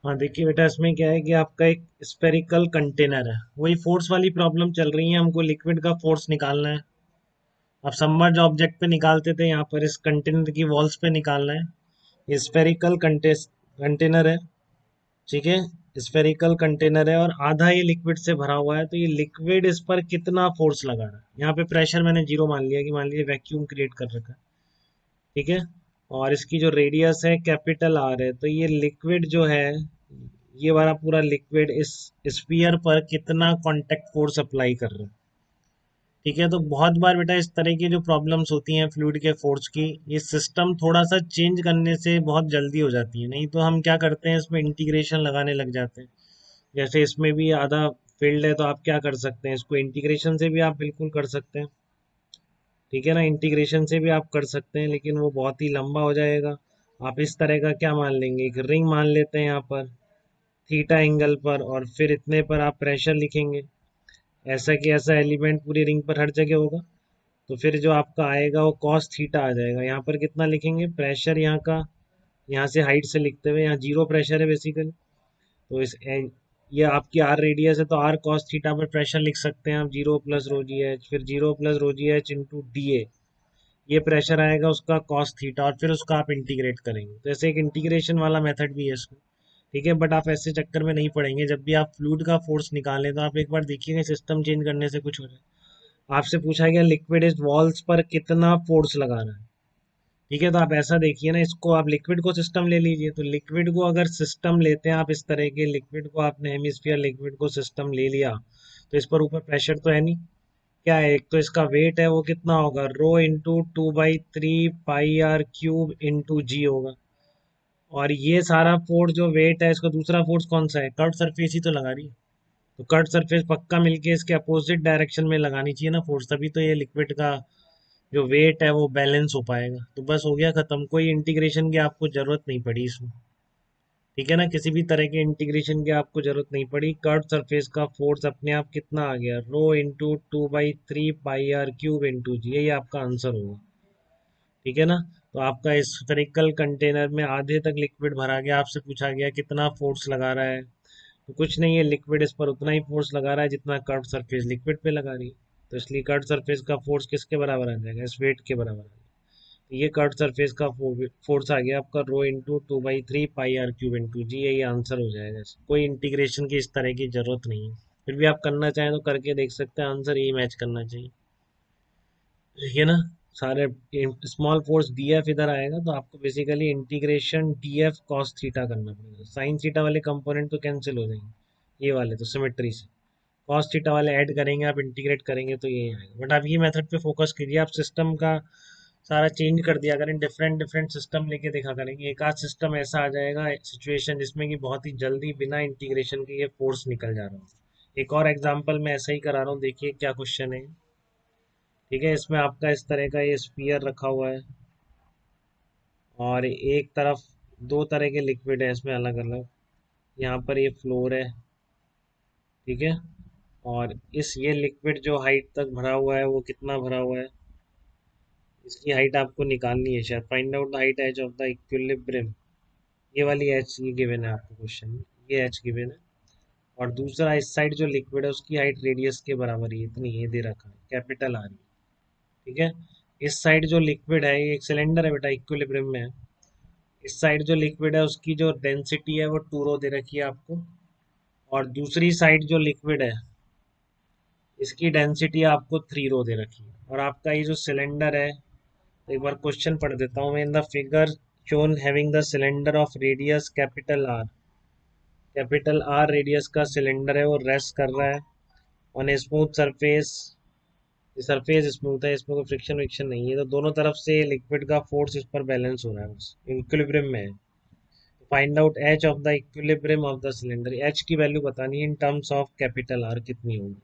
हाँ देखिए बेटा, इसमें क्या है कि आपका एक स्पेरिकल कंटेनर है, वही फोर्स वाली प्रॉब्लम चल रही है, हमको लिक्विड का फोर्स निकालना है। अब सबमर्ज ऑब्जेक्ट पे निकालते थे, यहाँ पर इस कंटेनर की वॉल्स पे निकालना है। ये स्पेरिकल कंटेनर है, ठीक है। स्पेरिकल कंटेनर है और आधा ये लिक्विड से भरा हुआ है, तो ये लिक्विड इस पर कितना फोर्स लगा रहा है। यहाँ पे प्रेशर मैंने जीरो मान लिया कि मान लीजिए वैक्यूम क्रिएट कर रखा है, ठीक है। और इसकी जो रेडियस है कैपिटल आर है, तो ये लिक्विड जो है, ये वाला पूरा लिक्विड इस स्फीयर पर कितना कांटेक्ट फोर्स अप्लाई कर रहा है, ठीक है। तो बहुत बार बेटा इस तरह की जो प्रॉब्लम्स होती हैं फ्लूइड के फोर्स की, ये सिस्टम थोड़ा सा चेंज करने से बहुत जल्दी हो जाती है। नहीं तो हम क्या करते हैं, इसमें इंटीग्रेशन लगाने लग जाते हैं। जैसे इसमें भी आधा फील्ड है, तो आप क्या कर सकते हैं, इसको इंटीग्रेशन से भी आप बिल्कुल कर सकते हैं, ठीक है ना। इंटीग्रेशन से भी आप कर सकते हैं, लेकिन वो बहुत ही लंबा हो जाएगा। आप इस तरह का क्या मान लेंगे, एक रिंग मान लेते हैं यहाँ पर थीटा एंगल पर, और फिर इतने पर आप प्रेशर लिखेंगे। ऐसा कि ऐसा एलिमेंट पूरी रिंग पर हर जगह होगा, तो फिर जो आपका आएगा वो कॉस थीटा आ जाएगा। यहाँ पर कितना लिखेंगे प्रेशर, यहाँ का, यहाँ से हाइट से लिखते हुए, यहाँ जीरो प्रेशर है बेसिकली। तो ये आपकी आर रेडियस है, तो आर कॉस थीटा पर प्रेशर लिख सकते हैं आप, zero plus rho g h, फिर zero plus rho g h into D A. ये प्रेशर आएगा उसका कॉस थीटा, और फिर उसका आप इंटीग्रेट करेंगे। तो ऐसे एक इंटीग्रेशन वाला मेथड भी है इसमें, ठीक है। बट आप ऐसे चक्कर में नहीं पड़ेंगे, जब भी आप फ्लूइड का फोर्स निकालें तो आप एक बार देखिएगा सिस्टम चेंज करने से कुछ हो जाए। आपसे पूछा गया लिक्विड इस वॉल्स पर कितना फोर्स लगा रहा है, ठीक है। तो आप ऐसा देखिए ना, इसको आप लिक्विड को सिस्टम ले लीजिए। तो लिक्विड को अगर सिस्टम लेते हैं आप, इस तरह के लिक्विड को, आपने हेमिस्फीयर लिक्विड को सिस्टम ले लिया, तो इस पर ऊपर प्रेशर तो है नहीं। क्या है, एक तो इसका वेट है, वो कितना होगा, rho into 2/3 pi R cube into g होगा। और ये सारा फोर्स जो वेट है, इसका दूसरा फोर्स कौन सा है, कर्व सरफेस ही तो लगा रही है। तो कर्व सरफेस पक्का मिलके इसके अपोजिट डायरेक्शन में लगानी चाहिए ना फोर्स, तभी तो ये लिक्विड का जो वेट है वो बैलेंस हो पाएगा। तो बस हो गया खत्म, कोई इंटीग्रेशन की आपको जरूरत नहीं पड़ी इसमें, ठीक है ना। किसी भी तरह के इंटीग्रेशन की आपको जरूरत नहीं पड़ी। कर्व सरफेस का फोर्स अपने आप कितना आ गया, rho into 2/3 pi R cube into g, यही आपका आंसर होगा, ठीक है ना। तो आपका स्फेरिकल कंटेनर में आधे तक लिक्विड भरा गया, आपसे पूछा गया कितना फोर्स लगा रहा है, तो कुछ नहीं है, लिक्विड इस पर उतना ही फोर्स लगा रहा है जितना कर्व सरफेस लिक्विड पे लगा रही है। तो इसलिए कर्व सरफेस का फोर्स किसके बराबर आ जाएगा, इस वेट के बराबर आ जाएगा। तो ये कर्व सरफेस का फोर्स आ गया आपका, rho into 2/3 pi R cube into g, यही आंसर हो जाएगा। कोई इंटीग्रेशन की इस तरह की जरूरत नहीं है। फिर भी आप करना चाहें तो करके देख सकते हैं, आंसर यही मैच करना चाहिए, ये ना। सारे स्मॉल फोर्स डी एफ इधर आएगा, तो आपको basically integration D F cos theta करना पड़ेगा। साइन थीटा वाले कंपोनेंट तो कैंसिल हो जाएंगे, ये वाले तो सिमेट्री से। कॉस थीटा वाले ऐड करेंगे, आप इंटीग्रेट करेंगे तो ये आएगा। बट आप ये मेथड पे फोकस कीजिए, आप सिस्टम का सारा चेंज कर दिया करें, डिफरेंट डिफरेंट सिस्टम लेके देखा करेंगे। एक आध सिस्टम ऐसा आ जाएगा सिचुएशन जिसमें कि बहुत ही जल्दी बिना इंटीग्रेशन के ये फोर्स निकल जा रहा हो। एक और एग्जांपल मैं ऐसा ही करा रहा हूँ, देखिए क्या क्वेश्चन है, ठीक है। इसमें आपका इस तरह का ये स्पीयर रखा हुआ है, और एक तरफ दो तरह के लिक्विड है इसमें अलग अलग। यहाँ पर ये फ्लोर है, ठीक है। और इस ये लिक्विड जो हाइट तक भरा हुआ है वो कितना भरा हुआ है, इसकी हाइट आपको निकालनी है शायद। Find out the height as of the equilibrium, ये वाली एच ये गिवन है आपको क्वेश्चन में, ये एच गिवन है। और दूसरा इस साइड जो लिक्विड है उसकी हाइट रेडियस के बराबर है, इतनी ये दे रखा है, कैपिटल आ रही है, ठीक है। इस साइड जो लिक्विड है, ये एक सिलेंडर है बेटा, इक्विलिब्रियम में है। इस साइड जो लिक्विड है उसकी जो डेंसिटी है वो 2 रो दे रखी है आपको, और दूसरी साइड जो लिक्विड है इसकी डेंसिटी आपको 3 रो दे रखी है। और आपका ये जो सिलेंडर है, तो एक बार क्वेश्चन पढ़ देता हूँ मैं। In the figure shown having the cylinder of radius capital R radius का सिलेंडर है, वो रेस्ट कर रहा है on a smooth surface. Surface smooth है, इसमें कोई फ्रिक्शन विक्शन नहीं है, तो दोनों तरफ से लिक्विड का फोर्स इस पर बैलेंस हो रहा है, बस इक्विलिब्रियम में है। Find out H of the equilibrium of the cylinder, H की वैल्यू बतानी है in terms of capital R कितनी होगी।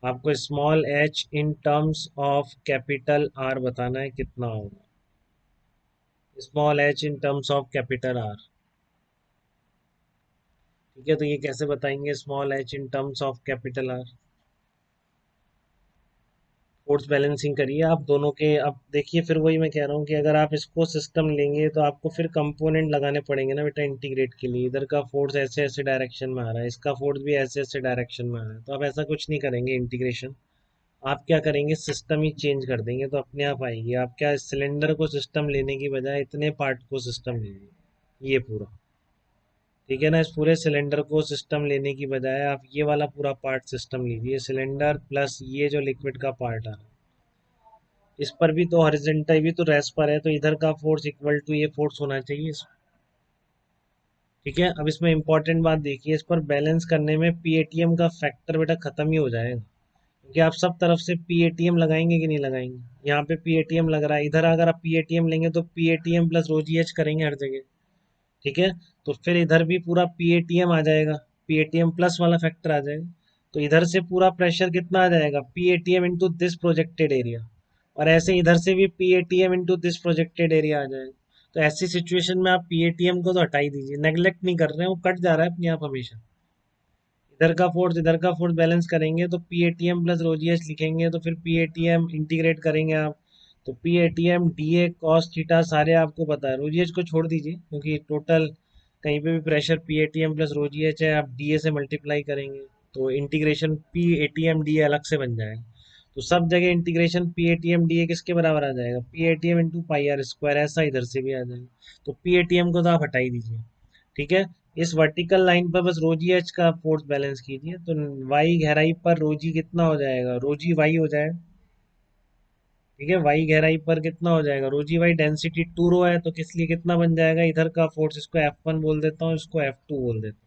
आपको small H in terms of capital R बताना है कितना होगा, small H in terms of capital R, ठीक है। तो ये कैसे बताएंगे small H in terms of capital R, force balancing करिए आप दोनों के। अब देखिए फिर वही मैं कह रहा हूँ कि अगर आप इसको सिस्टम लेंगे तो आपको फिर कंपोनेंट लगाने पड़ेंगे ना बेटा इंटीग्रेट के लिए। इधर का फोर्स ऐसे ऐसे डायरेक्शन में आ रहा है, इसका फोर्स भी ऐसे ऐसे डायरेक्शन में आ रहा है, तो आप ऐसा कुछ नहीं करेंगे इंटीग्रेशन। आप क्या करेंगे, सिस्टम ही चेंज कर देंगे तो अपने आप आएगी। आप क्या सिलेंडर को सिस्टम लेने की बजाय इतने पार्ट को सिस्टम लीजिए, ये पूरा। ठीक है ना, इस पूरे सिलेंडर को सिस्टम लेने की बजाय आप ये वाला पूरा पार्ट सिस्टम लीजिए, सिलेंडर प्लस ये जो लिक्विड का पार्ट आ रहा है। इस पर भी तो हॉरिजॉन्टल भी तो रेस्ट पर है, तो इधर का फोर्स इक्वल टू ये फोर्स होना चाहिए ठीक है। अब इसमें इंपॉर्टेंट बात देखिए, इस पर बैलेंस करने में पीएटीएम का फैक्टर बेटा खत्म ही हो जाएगा, क्योंकि आप सब तरफ से पीएटीएम लगाएंगे कि नहीं लगाएंगे। यहाँ पे पीएटीएम लग रहा है, इधर अगर आप पीएटीएम लेंगे तो पीएटीएम प्लस रोजीएच करेंगे हर जगह। ठीक है, तो फिर इधर भी पूरा पीएटीएम आ जाएगा, पीएटीएम प्लस वाला फैक्टर आ जाएगा। तो इधर से पूरा प्रेशर कितना आ जाएगा, पीएटीएम इंटू दिस प्रोजेक्टेड एरिया, और ऐसे इधर से भी पीएटीएम इंटू दिस प्रोजेक्टेड एरिया आ जाएगा। तो ऐसी सिचुएशन में आप पीएटीएम को तो हटा ही दीजिए, नेग्लेक्ट नहीं कर रहे हैं, वो कट जा रहा है अपने आप हमेशा। इधर का फोर्स बैलेंस करेंगे तो पीएटीएम प्लस रोजीएच लिखेंगे, तो फिर पीएटीएम इंटीग्रेट करेंगे आप, तो पीएटीएम डीए कॉस थीटा सारे आपको पता है। रोजीएच को छोड़ दीजिए, क्योंकि टोटल कहीं पे भी प्रेशर पीएटीएम प्लस रोजीएच है, आप डीए से मल्टीप्लाई करेंगे तो इंटीग्रेशन पीएटीएम डीए अलग से बन जाएगा। तो सब जगह इंटीग्रेशन पीएटीएम डीए किसके बराबर आ जाएगा, पीएटीएम इंटू पाई आर स्क्वायर, ऐसा इधर से भी आ जाएगा। तो पीएटीएम को तो आप हटा ही दीजिए। ठीक है, इस वर्टिकल लाइन पर बस रोजी एच का फोर्स बैलेंस कीजिए, तो वाई गहराई पर रोजी कितना हो जाएगा, रोजी वाई हो जाएगा। ठीक है, वाई गहराई पर कितना हो जाएगा, रोजी वाई डेंसिटी 2 रो है, तो किस लिए कितना बन जाएगा, इधर का फोर्स इसको F1 बोल देता हूँ, इसको F2 बोल देता हूँ।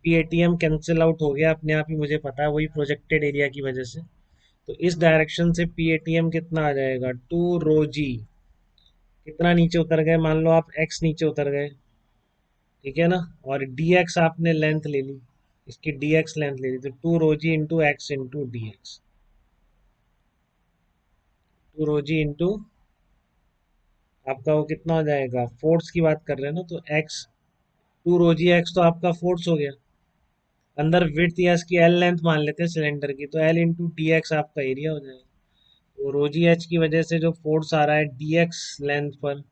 पीएटीएम कैंसिल आउट हो गया अपने आप ही, मुझे पता है वही प्रोजेक्टेड एरिया की वजह से। तो इस डायरेक्शन से पीएटीएम कितना आ जाएगा, 2 रो जी। कितना नीचे उतर गए, मान लो आप x नीचे उतर गए, ठीक है ना, और dx आपने लेंथ ले ली, इसकी dx लेंथ ले ली, तो 2 rho g into x into d x, 2 rho g into आपका वो कितना हो जाएगा, फोर्स की बात कर रहे हैं ना, तो x, 2 रो जी एक्स तो आपका फोर्स हो गया। अंदर विड्थ या इसकी एल लेंथ मान लेते हैं सिलेंडर की, तो एल इंटू डी एक्स आपका एरिया हो जाएगा। तो रोजी एच की वजह से जो फोर्स आ रहा है डी एक्स लेंथ पर,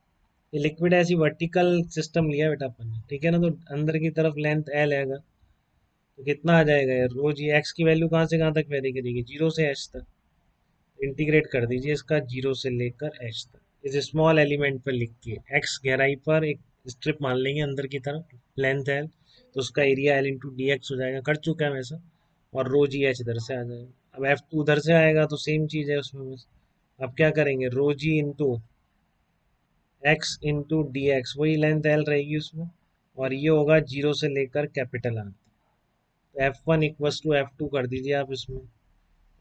ये लिक्विड ऐसी वर्टिकल सिस्टम लिया बेटा अपन ने, ठीक है ना, तो अंदर की तरफ लेंथ एल है, तो कितना आ जाएगा यार, रोज ये एक्स की वैल्यू कहाँ से कहाँ तक वेरी करेगी, 0 से h तक। इंटीग्रेट कर दीजिए इसका 0 से लेकर h तक, इस स्मॉल एलिमेंट पर लिख के एक्स गहराई पर एक स्ट्रिप मान लेंगे अंदर की तरफ, लेंथ एल, तो उसका area L into d x हो जाएगा, कर चुका है वैसा। और रो जी एच इधर से आ जाएगा, अब F2 उधर से आएगा तो सेम चीज़ है उसमें बस। अब क्या करेंगे, rho g into x into d x, वही लेंथ एल रहेगी उसमें, और ये होगा 0 से लेकर capital R. F1 equals to F2 कर दीजिए आप इसमें,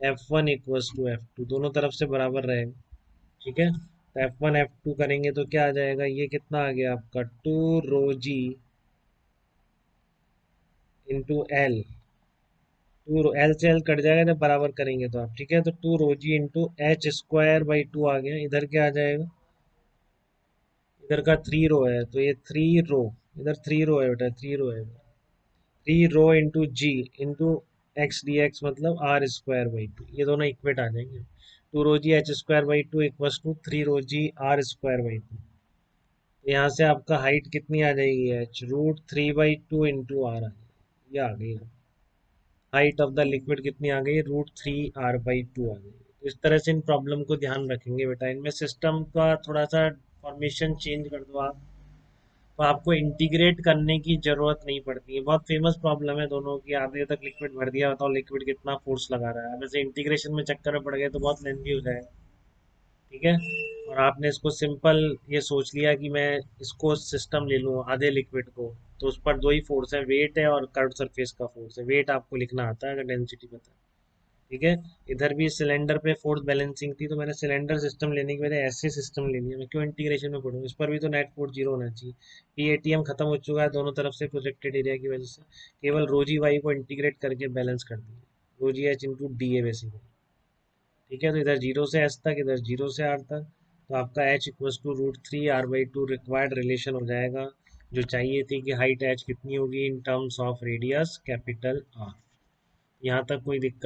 F1 इक्वस टू F2 दोनों तरफ से बराबर रहेगा। ठीक है, तो F1 F2 करेंगे तो क्या आ जाएगा, ये कितना आ गया आपका, 2 rho g into L, to L से एल कट जाएगा जब बराबर करेंगे तो आप, ठीक है, तो 2 rho g into H square by 2 आ गया, इधर क्या आ जाएगा, इधर का 3 रो है तो ये 3 रो, इधर 3 रो है बेटा, 3 रो है, 3 रो इंटू जी इंटू एक्स डी एक्स, मतलब r² बाई 2, ये दोनों इक्वेट आ जाएंगे। 2 rho g h² by 2 equals to 3 rho g r² by 2। यहाँ से आपका हाइट कितनी आ जाएगी, h √3/2 इंटू आर आ जाएगी, ये आ गई। हाइट ऑफ द लिक्विड कितनी आ गई, √3r/2 आ गई। तो इस तरह से इन प्रॉब्लम को ध्यान रखेंगे बेटा, इनमें सिस्टम का थोड़ा सा फॉर्मेशन चेंज कर दो आप, तो आपको इंटीग्रेट करने की जरूरत नहीं पड़ती है। बहुत फेमस प्रॉब्लम है दोनों की, आधे तक लिक्विड भर दिया, बताओ लिक्विड कितना फोर्स लगा रहा है। वैसे इंटीग्रेशन में चक्कर में पड़ गए तो बहुत लेंथी हो जाएगा। ठीक है, और आपने इसको सिंपल ये सोच लिया कि मैं इसको सिस्टम ले लूँ आधे लिक्विड को, तो उस पर दो ही फोर्स है, वेट है और कर्व सरफेस का फोर्स है। वेट आपको लिखना आता है अगर डेंसिटी पता है। ठीक है, इधर भी सिलेंडर पे फोर्स बैलेंसिंग थी, तो मैंने सिलेंडर सिस्टम लेने की वजह ऐसे सिस्टम ले लिया, मैं क्यों इंटीग्रेशन में पढ़ूँ, इस पर भी तो नेट फोर्स 0 होना चाहिए। पीएटीएम खत्म हो चुका है दोनों तरफ से प्रोजेक्टेड एरिया की वजह से, केवल रोजी वाई को इंटीग्रेट करके बैलेंस कर दिया, रोजी एच इंटू डी ए बेसिकली। ठीक है, तो इधर 0 से h तक, इधर 0 से r तक, तो आपका h equals to √3r/2 required relation हो जाएगा, जो चाहिए थी कि हाइट h कितनी होगी in terms of radius capital R. यहाँ तक कोई दिक्कत